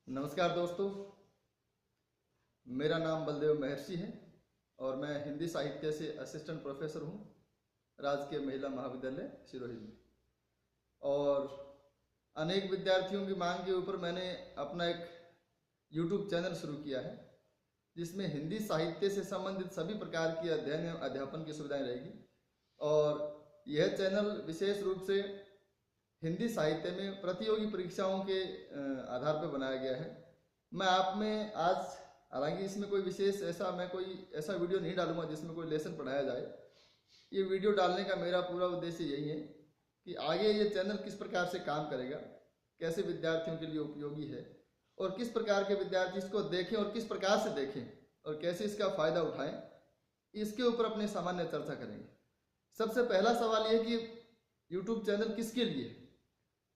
नमस्कार दोस्तों, मेरा नाम बलदेव महर्षि है और मैं हिंदी साहित्य से असिस्टेंट प्रोफेसर हूँ राजकीय महिला महाविद्यालय सिरोही में। और अनेक विद्यार्थियों की मांग के ऊपर मैंने अपना एक YouTube चैनल शुरू किया है जिसमें हिंदी साहित्य से संबंधित सभी प्रकार की अध्ययन एवं अध्यापन की सुविधाएं रहेगी। और यह चैनल विशेष रूप से हिंदी साहित्य में प्रतियोगी परीक्षाओं के आधार पर बनाया गया है। मैं आप में आज, हालांकि इसमें कोई विशेष ऐसा वीडियो नहीं डालूंगा जिसमें कोई लेसन पढ़ाया जाए। ये वीडियो डालने का मेरा पूरा उद्देश्य यही है कि आगे ये चैनल किस प्रकार से काम करेगा, कैसे विद्यार्थियों के लिए उपयोगी है और किस प्रकार के विद्यार्थी इसको देखें और किस प्रकार से देखें और कैसे इसका फ़ायदा उठाएं, इसके ऊपर अपने सामान्य चर्चा करेंगे। सबसे पहला सवाल ये कि YouTube चैनल किसके लिए है।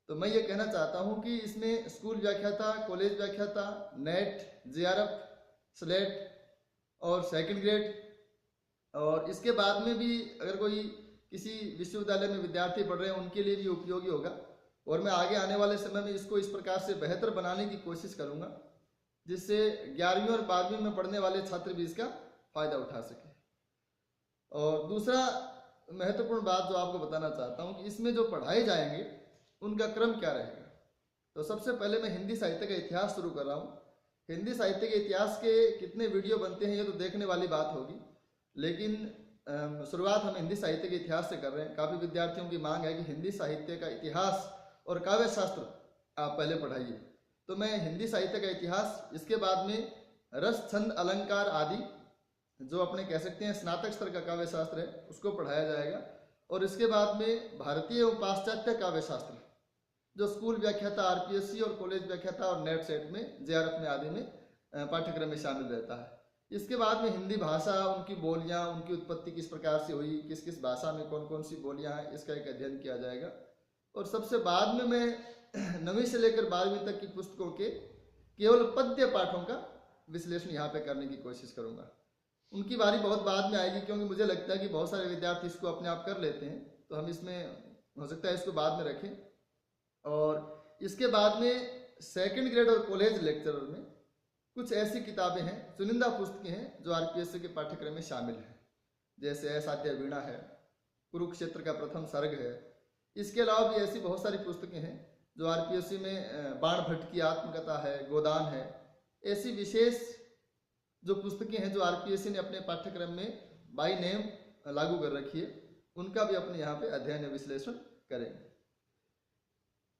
तो मैं ये कहना चाहता हूँ कि इसमें स्कूल व्याख्याता, कॉलेज व्याख्याता, नेट, JRF, स्लेट और सेकंड ग्रेड, और इसके बाद में भी अगर कोई किसी विश्वविद्यालय में विद्यार्थी पढ़ रहे हैं उनके लिए भी उपयोगी होगा। और मैं आगे आने वाले समय में इसको इस प्रकार से बेहतर बनाने की कोशिश करूँगा जिससे 11वीं और 12वीं में पढ़ने वाले छात्र भी इसका फ़ायदा उठा सकें। और दूसरा महत्वपूर्ण बात जो आपको बताना चाहता हूँ कि इसमें जो पढ़ाए जाएंगे उनका क्रम क्या रहेगा। तो सबसे पहले मैं हिंदी साहित्य का इतिहास शुरू कर रहा हूँ। हिंदी साहित्य के इतिहास के कितने वीडियो बनते हैं ये तो देखने वाली बात होगी, लेकिन शुरुआत हम हिंदी साहित्य के इतिहास से कर रहे हैं। काफ़ी विद्यार्थियों की मांग है कि हिंदी साहित्य का इतिहास और काव्य शास्त्र आप पहले पढ़ाइए। तो मैं हिंदी साहित्य का इतिहास, इसके बाद में रस, छंद, अलंकार आदि जो अपने कह सकते हैं स्नातक स्तर का काव्य शास्त्र है उसको पढ़ाया जाएगा। और इसके बाद में भारतीय एवं पाश्चात्य काव्य शास्त्र जो स्कूल व्याख्याता, RPSC और कॉलेज व्याख्याता और नेट सेट में, JRF में आदि में पाठ्यक्रम में शामिल रहता है। इसके बाद में हिंदी भाषा, उनकी बोलियां, उनकी उत्पत्ति किस प्रकार से हुई, किस किस भाषा में कौन कौन सी बोलियां हैं, इसका एक अध्ययन किया जाएगा। और सबसे बाद में मैं 9वीं से लेकर 12वीं तक की पुस्तकों के केवल पद्य पाठों का विश्लेषण यहाँ पे करने की कोशिश करूँगा। उनकी बारी बहुत बाद में आएगी क्योंकि मुझे लगता है कि बहुत सारे विद्यार्थी इसको अपने आप कर लेते हैं, तो हम इसमें हो सकता है इसको बाद में रखें। और इसके बाद में सेकंड ग्रेड और कॉलेज लेक्चरर में कुछ ऐसी किताबें हैं, चुनिंदा पुस्तकें हैं जो RPSC के पाठ्यक्रम में शामिल हैं, जैसे असाध्य वीणा है, कुरुक्षेत्र का प्रथम सर्ग है। इसके अलावा भी ऐसी बहुत सारी पुस्तकें हैं जो RPSC में, बाण भट्ट की आत्मकथा है, गोदान है। ऐसी विशेष जो पुस्तकें हैं जो RPSC ने अपने पाठ्यक्रम में बाई नेम लागू कर रखी है, उनका भी अपने यहाँ पे अध्ययन या विश्लेषण करेंगे।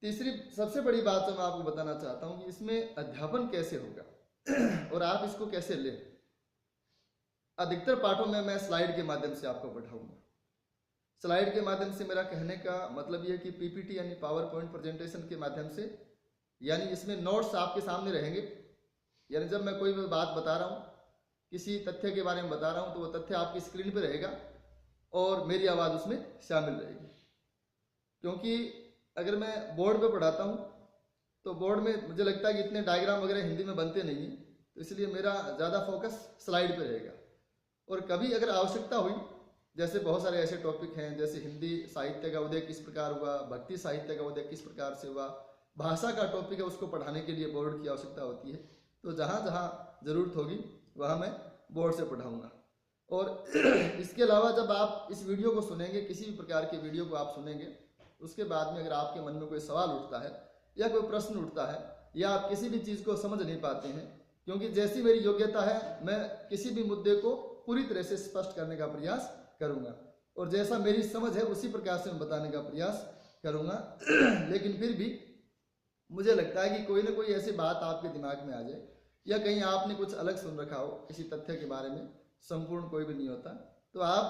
तीसरी सबसे बड़ी बात जो मैं आपको बताना चाहता हूँ कि इसमें अध्यापन कैसे होगा और आप इसको कैसे लें। अधिकतर पाठों में मैं स्लाइड के माध्यम से आपको पढ़ाऊंगा। स्लाइड के माध्यम से मेरा कहने का मतलब ये कि PPT यानी पावर पॉइंट प्रेजेंटेशन के माध्यम से, यानी इसमें नोट्स आपके सामने रहेंगे। यानी जब मैं कोई भी बात बता रहा हूँ, किसी तथ्य के बारे में बता रहा हूँ, तो वो तथ्य आपकी स्क्रीन पर रहेगा और मेरी आवाज़ उसमें शामिल रहेगी। क्योंकि अगर मैं बोर्ड पे पढ़ाता हूँ तो बोर्ड में मुझे लगता है कि इतने डायग्राम वगैरह हिंदी में बनते नहीं हैं, तो इसलिए मेरा ज़्यादा फोकस स्लाइड पे रहेगा। और कभी अगर आवश्यकता हुई, जैसे बहुत सारे ऐसे टॉपिक हैं जैसे हिंदी साहित्य का उदय किस प्रकार हुआ, भक्ति साहित्य का उदय किस प्रकार से हुआ, भाषा का टॉपिक है उसको पढ़ाने के लिए बोर्ड की आवश्यकता होती है, तो जहाँ जहाँ ज़रूरत होगी वहाँ मैं बोर्ड से पढ़ाऊँगा। और इसके अलावा जब आप इस वीडियो को सुनेंगे, किसी भी प्रकार के वीडियो को आप सुनेंगे, उसके बाद में अगर आपके मन में कोई सवाल उठता है या कोई प्रश्न उठता है या आप किसी भी चीज़ को समझ नहीं पाते हैं, क्योंकि जैसी मेरी योग्यता है मैं किसी भी मुद्दे को पूरी तरह से स्पष्ट करने का प्रयास करूंगा और जैसा मेरी समझ है उसी प्रकार से मैं बताने का प्रयास करूंगा। लेकिन फिर भी मुझे लगता है कि कोई ना कोई ऐसी बात आपके दिमाग में आ जाए या कहीं आपने कुछ अलग सुन रखा हो किसी तथ्य के बारे में, संपूर्ण कोई भी नहीं होता, तो आप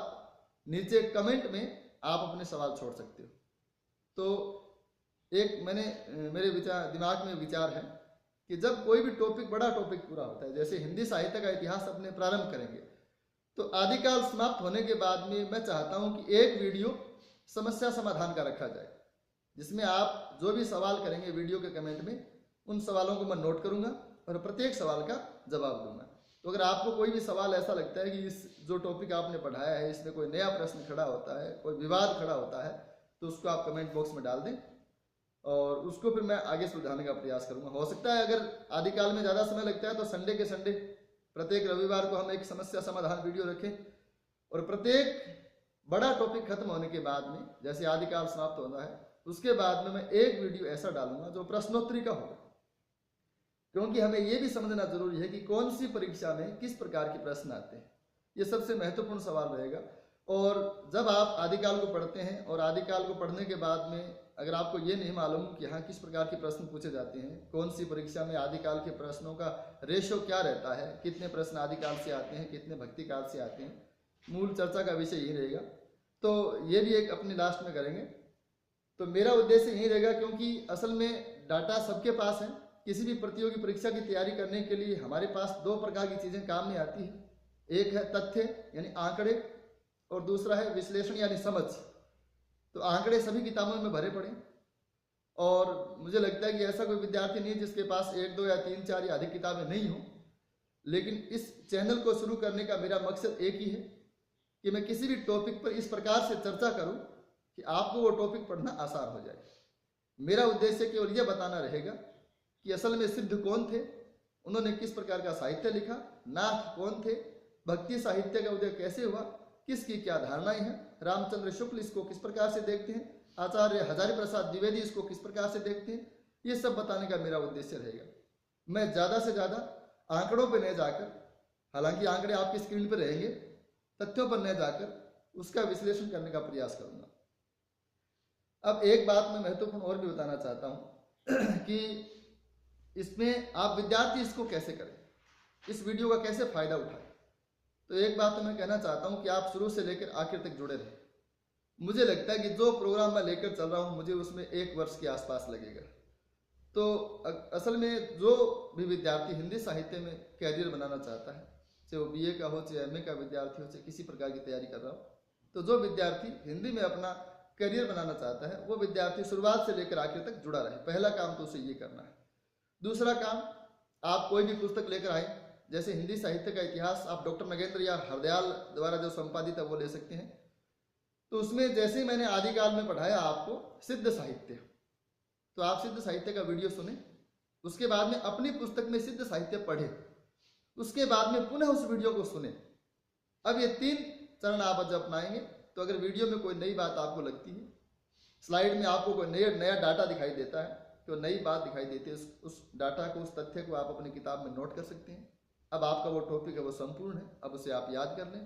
नीचे कमेंट में आप अपने सवाल छोड़ सकते हो। तो एक मेरे दिमाग में विचार है कि जब कोई भी टॉपिक, बड़ा टॉपिक पूरा होता है, जैसे हिंदी साहित्य का इतिहास अपने प्रारंभ करेंगे, तो आदिकाल समाप्त होने के बाद में मैं चाहता हूं कि एक वीडियो समस्या समाधान का रखा जाए, जिसमें आप जो भी सवाल करेंगे वीडियो के कमेंट में, उन सवालों को मैं नोट करूंगा और प्रत्येक सवाल का जवाब दूंगा। तो अगर आपको कोई भी सवाल ऐसा लगता है कि इस जो टॉपिक आपने पढ़ाया है इसमें कोई नया प्रश्न खड़ा होता है, कोई विवाद खड़ा होता है, तो उसको आप कमेंट बॉक्स में डाल दें और उसको फिर मैं आगे सुलझाने का प्रयास करूंगा। हो सकता है अगर आदिकाल में ज़्यादा समय लगता है तो संडे के संडे प्रत्येक रविवार को हम एक समस्या समाधान वीडियो रखें, और प्रत्येक बड़ा टॉपिक खत्म होने के बाद में, जैसे आदिकाल समाप्त होता है उसके बाद में मैं एक वीडियो ऐसा डालूंगा जो प्रश्नोत्तरी का होगा, क्योंकि हमें यह भी समझना जरूरी है कि कौन सी परीक्षा में किस प्रकार के प्रश्न आते हैं। ये सबसे महत्वपूर्ण सवाल रहेगा। और जब आप आदिकाल को पढ़ते हैं और आदिकाल को पढ़ने के बाद में अगर आपको ये नहीं मालूम कि हाँ किस प्रकार के प्रश्न पूछे जाते हैं, कौन सी परीक्षा में आदिकाल के प्रश्नों का रेशो क्या रहता है, कितने प्रश्न आदिकाल से आते हैं, कितने भक्ति काल से आते हैं, मूल चर्चा का विषय यही रहेगा। तो ये भी एक अपने लास्ट में करेंगे। तो मेरा उद्देश्य यही रहेगा, क्योंकि असल में डाटा सबके पास है। किसी भी प्रतियोगी परीक्षा की तैयारी करने के लिए हमारे पास दो प्रकार की चीज़ें काम में आती है। एक है तथ्य यानी आंकड़े, और दूसरा है विश्लेषण यानी समझ। तो आंकड़े सभी किताबों में भरे पड़े, और मुझे लगता है कि ऐसा कोई विद्यार्थी नहीं है जिसके पास 1, 2 या 3, 4 या अधिक किताबें नहीं हो। लेकिन इस चैनल को शुरू करने का मेरा मकसद एक ही है कि मैं किसी भी टॉपिक पर इस प्रकार से चर्चा करूं कि आपको वो टॉपिक पढ़ना आसान हो जाए। मेरा उद्देश्य केवल यह बताना रहेगा कि असल में सिद्ध कौन थे, उन्होंने किस प्रकार का साहित्य लिखा, नाथ कौन थे, भक्ति साहित्य का उदय कैसे हुआ, किसकी क्या धारणाएं हैं, रामचंद्र शुक्ल इसको किस प्रकार से देखते हैं, आचार्य हजारी प्रसाद द्विवेदी इसको किस प्रकार से देखते हैं, ये सब बताने का मेरा उद्देश्य रहेगा। मैं ज़्यादा से ज़्यादा आंकड़ों पर न जाकर, हालांकि आंकड़े आपकी स्क्रीन पर रहेंगे, तथ्यों पर न जाकर उसका विश्लेषण करने का प्रयास करूंगा। अब एक बात मैं महत्वपूर्ण और भी बताना चाहता हूं कि इसमें आप विद्यार्थी इसको कैसे करें, इस वीडियो का कैसे फायदा उठाएं। तो एक बात तो मैं कहना चाहता हूं कि आप शुरू से लेकर आखिर तक जुड़े रहें। मुझे लगता है कि जो प्रोग्राम मैं लेकर चल रहा हूं मुझे उसमें 1 वर्ष के आसपास लगेगा। तो असल में जो भी विद्यार्थी हिंदी साहित्य में कैरियर बनाना चाहता है, चाहे वो BA का हो, चाहे MA का विद्यार्थी हो, चाहे किसी प्रकार की तैयारी कर रहा हो, तो जो विद्यार्थी हिंदी में अपना करियर बनाना चाहता है वो विद्यार्थी शुरुआत से लेकर आखिर तक जुड़ा रहे। पहला काम तो उसे ये करना है। दूसरा काम, आप कोई भी पुस्तक लेकर आए, जैसे हिंदी साहित्य का इतिहास आप डॉक्टर नगेंद्र या हरदयाल द्वारा जो संपादित है वो ले सकते हैं। तो उसमें जैसे ही मैंने आदिकाल में पढ़ाया आपको सिद्ध साहित्य, तो आप सिद्ध साहित्य का वीडियो सुने, उसके बाद में अपनी पुस्तक में सिद्ध साहित्य पढ़े, उसके बाद में पुनः उस वीडियो को सुने। अब ये 3 चरण आप जब अपनाएंगे तो अगर वीडियो में कोई नई बात आपको लगती है, स्लाइड में आपको कोई नया डाटा दिखाई देता है, तो नई बात दिखाई देती है, उस डाटा को, उस तथ्य को आप अपनी किताब में नोट कर सकते हैं। अब आपका वो टॉपिक है वो संपूर्ण है, अब उसे आप याद कर लें।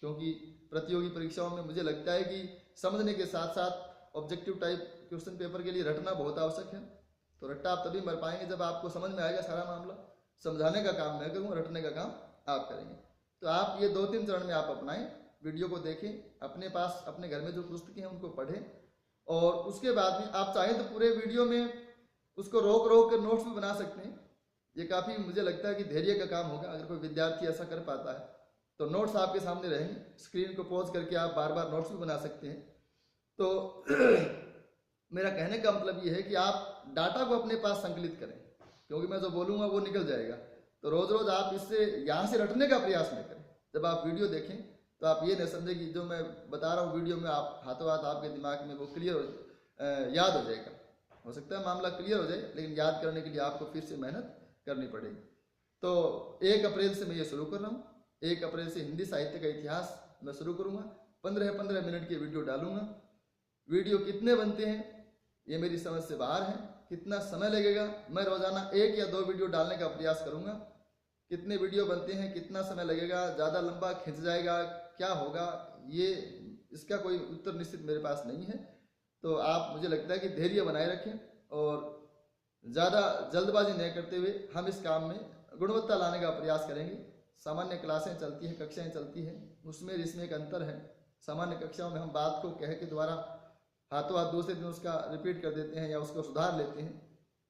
क्योंकि प्रतियोगी परीक्षाओं में मुझे लगता है कि समझने के साथ साथ ऑब्जेक्टिव टाइप क्वेश्चन पेपर के लिए रटना बहुत आवश्यक है। तो रट्टा आप तभी मर पाएंगे जब आपको समझ में आएगा सारा मामला। समझाने का काम मैं करूँगा, रटने का काम आप करेंगे। तो आप ये 2-3 चरण में आप अपनाएं, वीडियो को देखें, अपने पास अपने घर में जो पुस्तकें हैं उनको पढ़ें, और उसके बाद में आप चाहें तो पूरे वीडियो में उसको रोक रोक कर नोट्स भी बना सकते हैं। ये काफ़ी मुझे लगता है कि धैर्य का काम होगा। अगर कोई विद्यार्थी ऐसा कर पाता है तो नोट्स आपके सामने रहेंगे, स्क्रीन को पॉज करके आप बार बार नोट्स भी बना सकते हैं। तो मेरा कहने का मतलब ये है कि आप डाटा को अपने पास संकलित करें, क्योंकि मैं जो बोलूँगा वो निकल जाएगा। तो रोज़ रोज़ आप इससे यहाँ से रटने का प्रयास न करें। जब आप वीडियो देखें तो आप ये न समझें कि जो मैं बता रहा हूँ वीडियो में आप हाथों हाथ आपके दिमाग में वो क्लियर याद हो जाएगा। हो सकता है मामला क्लियर हो जाए, लेकिन याद करने के लिए आपको फिर से मेहनत करनी पड़ेगी। तो 1 अप्रैल से मैं ये शुरू कर रहा हूँ। 1 अप्रैल से हिंदी साहित्य का इतिहास मैं शुरू करूँगा। 15-15 मिनट की वीडियो डालूंगा। वीडियो कितने बनते हैं ये मेरी समझ से बाहर है। कितना समय लगेगा, मैं रोज़ाना 1 या 2 वीडियो डालने का प्रयास करूँगा। कितने वीडियो बनते हैं, कितना समय लगेगा, ज़्यादा लंबा खिंच जाएगा, क्या होगा, ये इसका कोई उत्तर निश्चित मेरे पास नहीं है। तो आप, मुझे लगता है कि धैर्य बनाए रखें और ज़्यादा जल्दबाजी नहीं करते हुए हम इस काम में गुणवत्ता लाने का प्रयास करेंगे। सामान्य क्लासें चलती हैं, कक्षाएं चलती हैं, उसमें इसमें एक अंतर है। सामान्य कक्षाओं में हम बात को कह के द्वारा हाथों हाथ दूसरे दिन उसका रिपीट कर देते हैं या उसको सुधार लेते हैं।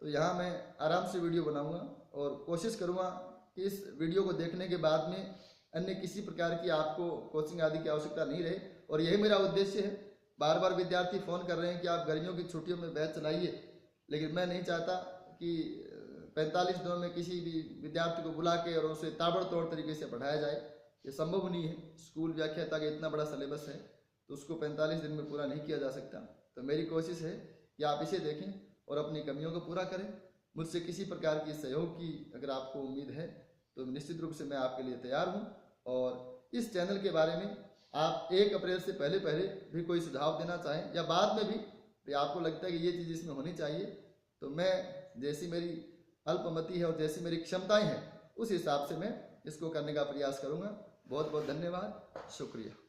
तो यहाँ मैं आराम से वीडियो बनाऊँगा और कोशिश करूँगा कि इस वीडियो को देखने के बाद में अन्य किसी प्रकार की आपको कोचिंग आदि की आवश्यकता नहीं रहे। और यही मेरा उद्देश्य है। बार बार विद्यार्थी फ़ोन कर रहे हैं कि आप गर्मियों की छुट्टियों में बैच चलाइए, लेकिन मैं नहीं चाहता कि 45 दिनों में किसी भी विद्यार्थी को बुला के और उसे ताबड़तोड़ तरीके से पढ़ाया जाए। ये संभव नहीं है। स्कूल व्याख्याता का इतना बड़ा सिलेबस है तो उसको 45 दिन में पूरा नहीं किया जा सकता। तो मेरी कोशिश है कि आप इसे देखें और अपनी कमियों को पूरा करें। मुझसे किसी प्रकार की सहयोग की अगर आपको उम्मीद है तो निश्चित रूप से मैं आपके लिए तैयार हूँ। और इस चैनल के बारे में आप 1 अप्रैल से पहले भी कोई सुझाव देना चाहें या बाद में भी आपको लगता है कि ये चीज़ इसमें होनी चाहिए, तो मैं जैसी मेरी अल्पमति है और जैसी मेरी क्षमताएं हैं उस हिसाब से मैं इसको करने का प्रयास करूँगा। बहुत बहुत धन्यवाद, शुक्रिया।